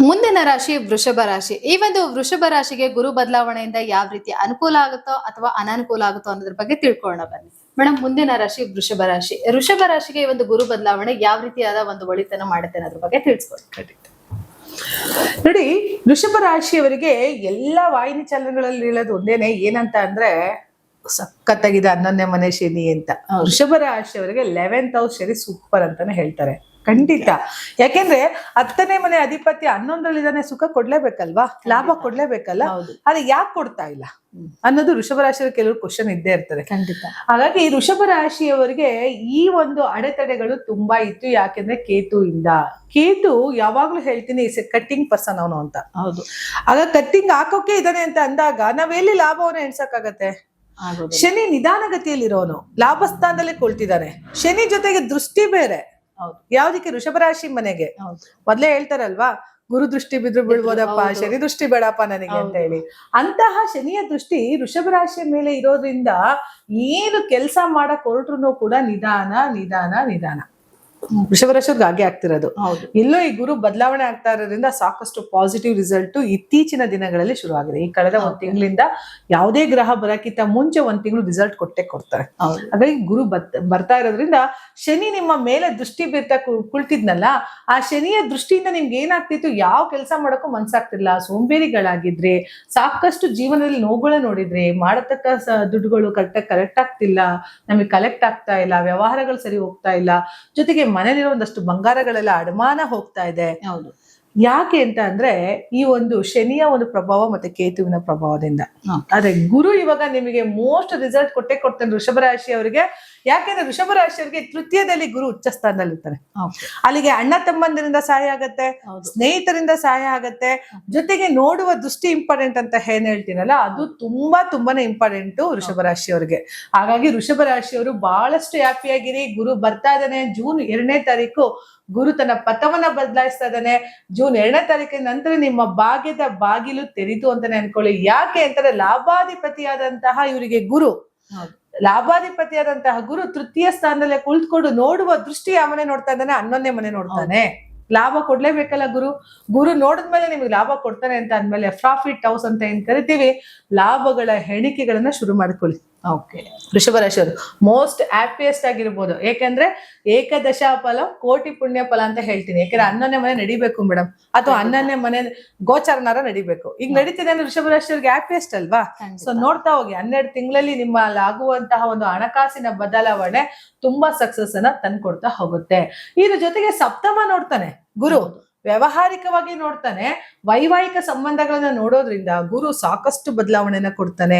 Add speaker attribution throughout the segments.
Speaker 1: ಮುಂದಿನ ರಾಶಿ ವೃಷಭ ರಾಶಿ. ಈ ಒಂದು ವೃಷಭ ರಾಶಿಗೆ ಗುರು ಬದಲಾವಣೆಯಿಂದ ಯಾವ ರೀತಿ ಅನುಕೂಲ ಆಗುತ್ತೋ ಅಥವಾ ಅನಾನುಕೂಲ ಆಗುತ್ತೋ ಅನ್ನೋದ್ರ ಬಗ್ಗೆ ತಿಳ್ಕೊಳ್ಳೋಣ ಬನ್ನಿ. ಮೇಡಮ್, ಮುಂದಿನ ರಾಶಿ ವೃಷಭ ರಾಶಿ. ವೃಷಭ ರಾಶಿಗೆ ಈ ಒಂದು ಗುರು ಬದಲಾವಣೆ ಯಾವ ರೀತಿಯಾದ ಒಂದು ಒಳಿತನ ಮಾಡುತ್ತೆ ಅನ್ನೋದ್ರ ಬಗ್ಗೆ ತಿಳಿಸ್ಕೊಡಿ.
Speaker 2: ಖಂಡಿತ. ನೋಡಿ, ವೃಷಭ ರಾಶಿಯವರಿಗೆ ಎಲ್ಲ ವಾಹಿನಿ ಚಲನಗಳಲ್ಲಿ ಹೇಳೋದು ಒಂದೇನೆ, ಏನಂತ ಅಂದ್ರೆ ಸಖತ್ತಾಗಿದೆ 11ನೇ ಮನೆ ಶನಿ ಅಂತ. ವೃಷಭ ರಾಶಿಯವರಿಗೆ 11th ಹೌಸ್ ಶನಿ ಸೂಪರ್ ಅಂತಾನೆ ಹೇಳ್ತಾರೆ. ಖಂಡಿತ. ಯಾಕೆಂದ್ರೆ 10ನೇ ಮನೆ ಅಧಿಪತಿ 11ರಲ್ಲಿದ್ದಾನೆ, ಸುಖ ಕೊಡ್ಲೇಬೇಕಲ್ವಾ, ಲಾಭ ಕೊಡ್ಲೇಬೇಕಲ್ಲ, ಆದ್ರೆ ಯಾಕೆ ಕೊಡ್ತಾ ಇಲ್ಲ ಅನ್ನೋದು ವೃಷಭ ರಾಶಿಯವರಿಗೆ ಕೆಲವರು ಕ್ವಶನ್ ಇದ್ದೇ ಇರ್ತದೆ.
Speaker 1: ಖಂಡಿತ.
Speaker 2: ಹಾಗಾಗಿ ವೃಷಭ ರಾಶಿಯವರಿಗೆ ಈ ಒಂದು ಅಡೆತಡೆಗಳು ತುಂಬಾ ಇತ್ತು. ಯಾಕೆಂದ್ರೆ ಕೇತು ಯಾವಾಗ್ಲೂ ಹೇಳ್ತೀನಿ ಕಟ್ಟಿಂಗ್ ಪರ್ಸನ್ ಅವನು ಅಂತ.
Speaker 1: ಹೌದು.
Speaker 2: ಆಗ ಕಟ್ಟಿಂಗ್ ಹಾಕೋಕೆ ಇದಾನೆ ಅಂತ ಅಂದಾಗ ನಾವೆಲ್ಲಿ ಲಾಭವನ್ನ ಎಣ್ಸಕ್ಕಾಗತ್ತೆ? ಶನಿ ನಿಧಾನಗತಿಯಲ್ಲಿರೋನು ಲಾಭ ಸ್ಥಾನದಲ್ಲಿ ಕೊಳ್ತಿದ್ದಾನೆ. ಶನಿ ಜೊತೆಗೆ ದೃಷ್ಟಿ ಬೇರೆ. ಯಾವ್ದಕ್ಕೆ? ವೃಷಭ ರಾಶಿ ಮನೆಗೆ. ಮೊದ್ಲೇ ಹೇಳ್ತಾರಲ್ವಾ, ಗುರು ದೃಷ್ಟಿ ಬಿದ್ರು ಬೀಳ್ಬೋದಪ್ಪ, ಶನಿ ದೃಷ್ಟಿ ಬೇಡಪ್ಪ ನನಗೆ ಅಂತ ಹೇಳಿ. ಅಂತಹ ಶನಿಯ ದೃಷ್ಟಿ ವೃಷಭ ರಾಶಿಯ ಮೇಲೆ ಇರೋದ್ರಿಂದ ಏನು ಕೆಲಸ ಮಾಡಕ್ ಹೊರಟ್ರು ಕೂಡ ನಿಧಾನ. ವೃಷಭ ರಾಶಿಯವ್ರಿಗೆ ಹಾಗೆ ಆಗ್ತಿರೋದು. ಎಲ್ಲೋ ಈ ಗುರು ಬದಲಾವಣೆ ಆಗ್ತಾ ಇರೋದ್ರಿಂದ ಸಾಕಷ್ಟು ಪಾಸಿಟಿವ್ ರಿಸಲ್ಟ್ ಇತ್ತೀಚಿನ ದಿನಗಳಲ್ಲಿ ಶುರು ಆಗಿದೆ. ಈ ಕಳೆದ 1 ತಿಂಗಳಿಂದ ಯಾವುದೇ ಗ್ರಹ ಬರಕ್ಕಿಂತ ಮುಂಚೆ 1 ತಿಂಗಳು ರಿಸಲ್ಟ್ ಕೊಡ್ತಾರೆ. ಹಾಗಾಗಿ ಗುರು ಬರ್ತಾ ಇರೋದ್ರಿಂದ ಶನಿ ನಿಮ್ಮ ಮೇಲೆ ದೃಷ್ಟಿ ಬೀರ್ತಾ ಕುಳ್ತಿದ್ನಲ್ಲ, ಆ ಶನಿಯ ದೃಷ್ಟಿಯಿಂದ ನಿಮ್ಗೆ ಏನಾಗ್ತಿತ್ತು, ಯಾವ ಕೆಲಸ ಮಾಡೋಕ್ಕೂ ಮನ್ಸಾಗ್ತಿರ್ಲಿಲ್ಲ, ಸೋಂಬೇರಿಗಳಾಗಿದ್ರಿ, ಸಾಕಷ್ಟು ಜೀವನದಲ್ಲಿ ನೋವುಗಳ ನೋಡಿದ್ರಿ, ಮಾಡತಕ್ಕ ದುಡ್ಡುಗಳು ಕರೆಕ್ಟ್ ಆಗ್ತಿಲ್ಲ, ನಮಗೆ ಕಲೆಕ್ಟ್ ಆಗ್ತಾ ಇಲ್ಲ, ವ್ಯವಹಾರಗಳು ಸರಿ ಹೋಗ್ತಾ ಇಲ್ಲ, ಜೊತೆಗೆ ಮನೇಲಿರೋ ಒಂದಷ್ಟು ಬಂಗಾರಗಳೆಲ್ಲ ಅಡಮಾನ ಹೋಗ್ತಾ ಇದೆ.
Speaker 1: ಹೌದು.
Speaker 2: ಯಾಕೆ ಅಂತ ಅಂದ್ರೆ ಈ ಒಂದು ಶನಿಯ ಒಂದು ಪ್ರಭಾವ ಮತ್ತೆ ಕೇತುವಿನ ಪ್ರಭಾವದಿಂದ. ಆದ್ರೆ ಗುರು ಇವಾಗ ನಿಮಗೆ ಮೋಸ್ಟ್ ರಿಸಲ್ಟ್ ಕೊಡ್ತಾನೆ ವೃಷಭ ರಾಶಿಯವರಿಗೆ. ಯಾಕೆಂದ್ರೆ ವೃಷಭ ರಾಶಿಯವರಿಗೆ ತೃತೀಯದಲ್ಲಿ ಗುರು ಉಚ್ಚ ಸ್ಥಾನದಲ್ಲಿ ಇರ್ತಾರೆ. ಅಲ್ಲಿಗೆ ಅಣ್ಣ ತಮ್ಮಂದಿರಿಂದ ಸಹಾಯ ಆಗತ್ತೆ, ಸ್ನೇಹಿತರಿಂದ ಸಹಾಯ ಆಗತ್ತೆ, ಜೊತೆಗೆ ನೋಡುವ ದೃಷ್ಟಿ ಇಂಪಾರ್ಟೆಂಟ್ ಅಂತ ಏನ್ ಹೇಳ್ತೀನಲ್ಲ, ಅದು ತುಂಬಾನೇ ಇಂಪಾರ್ಟೆಂಟ್ ವೃಷಭ ರಾಶಿಯವರಿಗೆ. ಹಾಗಾಗಿ ವೃಷಭ ರಾಶಿಯವರು ಬಹಳಷ್ಟು ಹ್ಯಾಪಿಯಾಗಿರಿ. ಗುರು ಬರ್ತಾ ಇದ್ದಾನೆ. ಜೂನ್ 2ನೇ ತಾರೀಕು ಗುರು ತನ್ನ ಪಥವನ್ನ ಬದಲಾಯಿಸ್ತಾ ಇದ್ದಾನೆ. ಜೂನ್ 2ನೇ ತಾರೀಕಿನ ನಂತರ ನಿಮ್ಮ ಭಾಗ್ಯದ ಬಾಗಿಲು ತೆರೀತು ಅಂತಾನೆ ಅನ್ಕೊಳ್ಳಿ. ಯಾಕೆ ಅಂತಾರೆ, ಲಾಭಾಧಿಪತಿಯಾದಂತಹ ಇವರಿಗೆ ಲಾಭಾಧಿಪತಿಯಾದಂತಹ ಗುರು ತೃತೀಯ ಸ್ಥಾನದಲ್ಲೇ ಕುಳಿತುಕೊಂಡು ನೋಡುವ ದೃಷ್ಟಿ ಯಾವ ಮನೆ ನೋಡ್ತಾ ಇದ್ದಾನೆ? 11ನೇ ಮನೆ ನೋಡ್ತಾನೆ. ಲಾಭ ಕೊಡ್ಲೇಬೇಕಲ್ಲ ಗುರು ನೋಡಿದ್ಮೇಲೆ ನಿಮ್ಗೆ ಲಾಭ ಕೊಡ್ತಾನೆ ಅಂತ ಅಂದ್ಮೇಲೆ ಪ್ರಾಫಿಟ್ ಹೌಸ್ ಅಂತ ಏನ್ ಕರಿತೀವಿ, ಲಾಭಗಳ ಎಣಿಕೆಗಳನ್ನ ಶುರು ಮಾಡ್ಕೊಳ್ಳಿ. ವೃಷಭ ರಾಶಿಯವರು ಮೋಸ್ಟ್ ಹ್ಯಾಪಿಯೆಸ್ಟ್ ಆಗಿರ್ಬೋದು. ಯಾಕಂದ್ರೆ ಏಕದಶ ಫಲ ಕೋಟಿ ಪುಣ್ಯ ಫಲ ಅಂತ ಹೇಳ್ತೀನಿ. ಯಾಕಂದ್ರೆ 11ನೇ ಮನೆ ನಡಿಬೇಕು ಮೇಡಮ್, ಅಥವಾ 11ನೇ ಮನೆ ಗೋಚಾರನಾರ ನಡಿಬೇಕು. ಈಗ ನಡೀತಿದೆ ಅಂದ್ರೆ ವೃಷಭ ರಾಶಿಯವ್ರಿಗೆ ಹ್ಯಾಪಿಯೆಸ್ಟ್ ಅಲ್ವಾ? ಸೊ ನೋಡ್ತಾ ಹೋಗಿ 12 ತಿಂಗಳಲ್ಲಿ ನಿಮ್ಮಲ್ಲಿ ಆಗುವಂತಹ ಒಂದು ಹಣಕಾಸಿನ ಬದಲಾವಣೆ ತುಂಬಾ ಸಕ್ಸಸ್ ಅನ್ನ ತಂದ್ಕೊಡ್ತಾ ಹೋಗುತ್ತೆ. ಇದ್ರ ಜೊತೆಗೆ ಸಪ್ತಮ ನೋಡ್ತಾನೆ ಗುರು, ವ್ಯಾವಹಾರಿಕವಾಗಿ ನೋಡ್ತಾನೆ, ವೈವಾಹಿಕ ಸಂಬಂಧಗಳನ್ನ ನೋಡೋದ್ರಿಂದ ಗುರು ಸಾಕಷ್ಟು ಬದಲಾವಣೆನ ಕೊಡ್ತಾನೆ.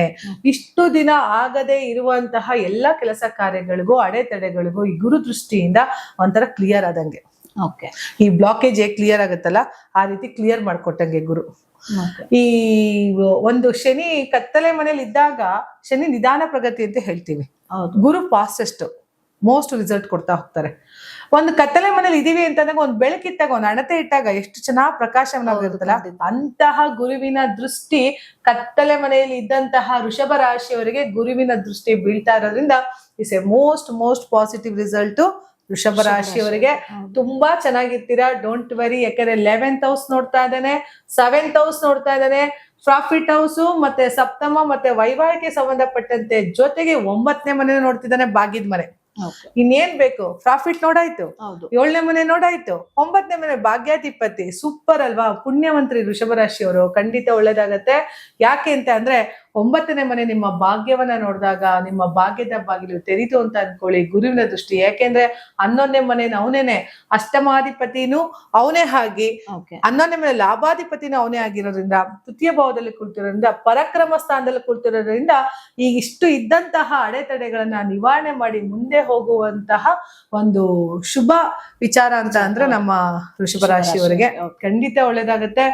Speaker 2: ಇಷ್ಟು ದಿನ ಆಗದೆ ಇರುವಂತಹ ಎಲ್ಲಾ ಕೆಲಸ ಕಾರ್ಯಗಳಿಗೂ ಅಡೆತಡೆಗಳಿಗೂ ಈ ಗುರು ದೃಷ್ಟಿಯಿಂದ ಒಂಥರ ಕ್ಲಿಯರ್ ಆದಂಗೆ. ಈ ಬ್ಲಾಕೇಜ್ ಹೇಗೆ ಕ್ಲಿಯರ್ ಆಗುತ್ತಲ್ಲ, ಆ ರೀತಿ ಕ್ಲಿಯರ್ ಮಾಡ್ಕೊಟ್ಟಂಗೆ ಗುರು. ಈ ಒಂದು ಶನಿ ಕತ್ತಲೆ ಮನೇಲಿ ಇದ್ದಾಗ ಶನಿ ನಿಧಾನ ಪ್ರಗತಿ ಅಂತ ಹೇಳ್ತೀವಿ. ಗುರು ಫಾಸ್ಟೆಸ್ಟ್ ಮೋಸ್ಟ್ ರಿಸಲ್ಟ್ ಕೊಡ್ತಾ ಹೋಗ್ತಾರೆ. ಒಂದು ಕತ್ತಲೆ ಮನೇಲಿ ಇದೀವಿ ಅಂತಂದಾಗ ಒಂದು ಬೆಳಕಿಟ್ಟಾಗ, ಒಂದು ಅಣತೆ ಇಟ್ಟಾಗ ಎಷ್ಟು ಚೆನ್ನಾಗಿ ಪ್ರಕಾಶವನ್ನಾಗಿರುತ್ತಲ್ಲ, ಅಂತಹ ಗುರುವಿನ ದೃಷ್ಟಿ ಕತ್ತಲೆ ಮನೆಯಲ್ಲಿ ಇದ್ದಂತಹ ವೃಷಭ ರಾಶಿಯವರಿಗೆ ಗುರುವಿನ ದೃಷ್ಟಿ ಬೀಳ್ತಾ ಇರೋದ್ರಿಂದ is A most positive result ವೃಷಭ ರಾಶಿಯವರಿಗೆ. ತುಂಬಾ ಚೆನ್ನಾಗಿರ್ತೀರಾ, ಡೋಂಟ್ ವರಿ. ಯಾಕಂದ್ರೆ 11th ಹೌಸ್ ನೋಡ್ತಾ ಇದ್ದಾನೆ, 7th ಹೌಸ್ ನೋಡ್ತಾ ಇದ್ದಾನೆ, ಪ್ರಾಫಿಟ್ ಹೌಸ್ ಮತ್ತೆ ಸಪ್ತಮ ಮತ್ತೆ ವೈವಾಹಿಕ ಸಂಬಂಧಪಟ್ಟಂತೆ, ಜೊತೆಗೆ 9ನೇ ಮನೆ ನೋಡ್ತಿದ್ದಾನೆ, ಭಾಗ್ಯದ ಮನೆ. ಇನ್ನೇನ್ ಬೇಕು? ಪ್ರಾಫಿಟ್ ನೋಡಾಯ್ತು, 7ನೇ ಮನೆ ನೋಡಾಯ್ತು, 9ನೇ ಮನೆ ಭಾಗ್ಯಾಧಿಪತಿ. ಸೂಪರ್ ಅಲ್ವಾ? ಪುಣ್ಯವಂತರಿ ವೃಷಭ ರಾಶಿಯವರು. ಖಂಡಿತ ಒಳ್ಳೇದಾಗತ್ತೆ. ಯಾಕೆ ಅಂತ ಅಂದ್ರೆ 9ನೇ ಮನೆ ನಿಮ್ಮ ಭಾಗ್ಯವನ್ನ ನೋಡಿದಾಗ ನಿಮ್ಮ ಭಾಗ್ಯದ ಬಾಗಿಲು ತೆರೀತು ಅಂತ ಅನ್ಕೊಳ್ಳಿ, ಗುರುವಿನ ದೃಷ್ಟಿ. ಯಾಕೆಂದ್ರೆ 11ನೇ ಮನೆ ಅವನೇನೆ, ಅಷ್ಟಮಾಧಿಪತಿನೂ ಅವನೇ ಆಗಿ 11ನೇ ಮನೆ ಲಾಭಾಧಿಪತಿನೂ ಅವನೇ ಆಗಿರೋದ್ರಿಂದ, ತೃತೀಯ ಭಾವದಲ್ಲಿ ಕುಳಿತಿರೋದ್ರಿಂದ, ಪರಾಕ್ರಮ ಸ್ಥಾನದಲ್ಲಿ ಕುಳಿತಿರೋದ್ರಿಂದ ಈಗ ಇಷ್ಟು ಇದ್ದಂತಹ ಅಡೆತಡೆಗಳನ್ನ ನಿವಾರಣೆ ಮಾಡಿ ಮುಂದೆ ಹೋಗುವಂತಹ ಒಂದು ಶುಭ ವಿಚಾರ ಅಂತ ಅಂದ್ರೆ ನಮ್ಮ ವೃಷಭ ರಾಶಿಯವರಿಗೆ ಖಂಡಿತ ಒಳ್ಳೇದಾಗತ್ತೆ.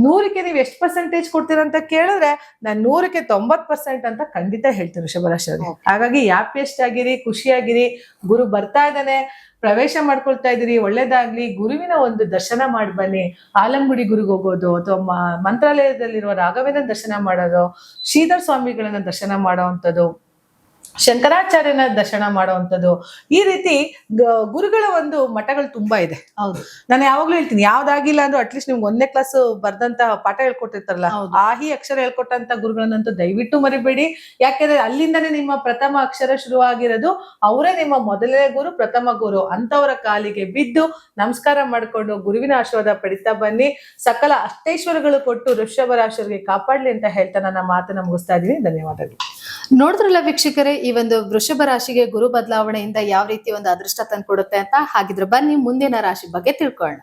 Speaker 2: 100ಕ್ಕೆ ನೀವು ಎಷ್ಟು ಪರ್ಸೆಂಟೇಜ್ ಕೊಡ್ತೀರಾ ಅಂತ ಕೇಳಿದ್ರೆ, ನಾನು 100ಕ್ಕೆ 90% ಅಂತ ಖಂಡಿತ ಹೇಳ್ತೀನಿ ವೃಷಭ ರಾಶಿಯವರಿಗೆ. ಹಾಗಾಗಿ ಹ್ಯಾಪಿಯೆಸ್ಟ್ ಆಗಿರಿ, ಖುಷಿಯಾಗಿರಿ. ಗುರು ಬರ್ತಾ ಇದ್ದಾನೆ, ಪ್ರವೇಶ ಮಾಡ್ಕೊಳ್ತಾ ಇದ್ದೀರಿ, ಒಳ್ಳೇದಾಗ್ಲಿ. ಗುರುವಿನ ಒಂದು ದರ್ಶನ ಮಾಡಿ ಬನ್ನಿ. ಆಲಂಗುಡಿ ಗುರುಗೆ ಹೋಗೋದು, ಅಥವಾ ಮಂತ್ರಾಲಯದಲ್ಲಿರುವ ರಾಘವೇಂದ್ರ ದರ್ಶನ ಮಾಡೋದು, ಶ್ರೀಧರ್ ಸ್ವಾಮಿಗಳನ್ನ ದರ್ಶನ ಮಾಡೋವಂಥದ್ದು, ಶಂಕರಾಚಾರ್ಯನ ದರ್ಶನ ಮಾಡುವಂಥದ್ದು, ಈ ರೀತಿ ಗುರುಗಳ ಒಂದು ಮಠಗಳು ತುಂಬಾ ಇದೆ.
Speaker 1: ಹೌದು
Speaker 2: ನಾನು ಯಾವಾಗ್ಲೂ ಹೇಳ್ತೀನಿ, ಯಾವ್ದಾಗಿಲ್ಲ ಅಂದ್ರೂ ಅಟ್ಲೀಸ್ಟ್ ನಿಮ್ಗೆ 1ನೇ ಕ್ಲಾಸ್ ಬರ್ದಂತ ಪಾಠ ಹೇಳ್ಕೊಟ್ಟಿರ್ತಾರಲ್ಲ,
Speaker 1: ಹೌದು.
Speaker 2: ಆಹಿ ಅಕ್ಷರ ಹೇಳ್ಕೊಟ್ಟಂತ ಗುರುಗಳನ್ನಂತೂ ದಯವಿಟ್ಟು ಮರಿಬೇಡಿ. ಯಾಕೆಂದ್ರೆ ಅಲ್ಲಿಂದನೇ ನಿಮ್ಮ ಪ್ರಥಮ ಅಕ್ಷರ ಶುರುವಾಗಿರೋದು. ಅವರೇ ನಿಮ್ಮ ಮೊದಲನೇ ಗುರು, ಪ್ರಥಮ ಗುರು. ಅಂತವರ ಕಾಲಿಗೆ ಬಿದ್ದು ನಮಸ್ಕಾರ ಮಾಡ್ಕೊಂಡು ಗುರುವಿನ ಆಶೀರ್ವಾದ ಪಡಿತಾ ಬನ್ನಿ. ಸಕಲ ಅಷ್ಟೈಶ್ವರಗಳು ಕೊಟ್ಟು ವೃಷಭ ರಾಶಿಯವರಿಗೆ ಕಾಪಾಡ್ಲಿ ಅಂತ ಹೇಳ್ತಾ ನನ್ನ ಮಾತನ್ನ ಮುಗಿಸ್ತಾ ಇದೀನಿ. ಧನ್ಯವಾದಗಳು.
Speaker 1: ನೋಡಿದ್ರಲ್ಲ ವೀಕ್ಷಕರೇ, ಈ ಒಂದು ವೃಷಭ ರಾಶಿಗೆ ಗುರು ಬದಲಾವಣೆಯಿಂದ ಯಾವ ರೀತಿ ಒಂದು ಅದೃಷ್ಟ ತಂದ್ಕೊಡುತ್ತೆ ಅಂತ. ಹಾಗಿದ್ರೆ ಬನ್ನಿ ಮುಂದಿನ ರಾಶಿ ಬಗ್ಗೆ ತಿಳ್ಕೊಳ್ಳೋಣ.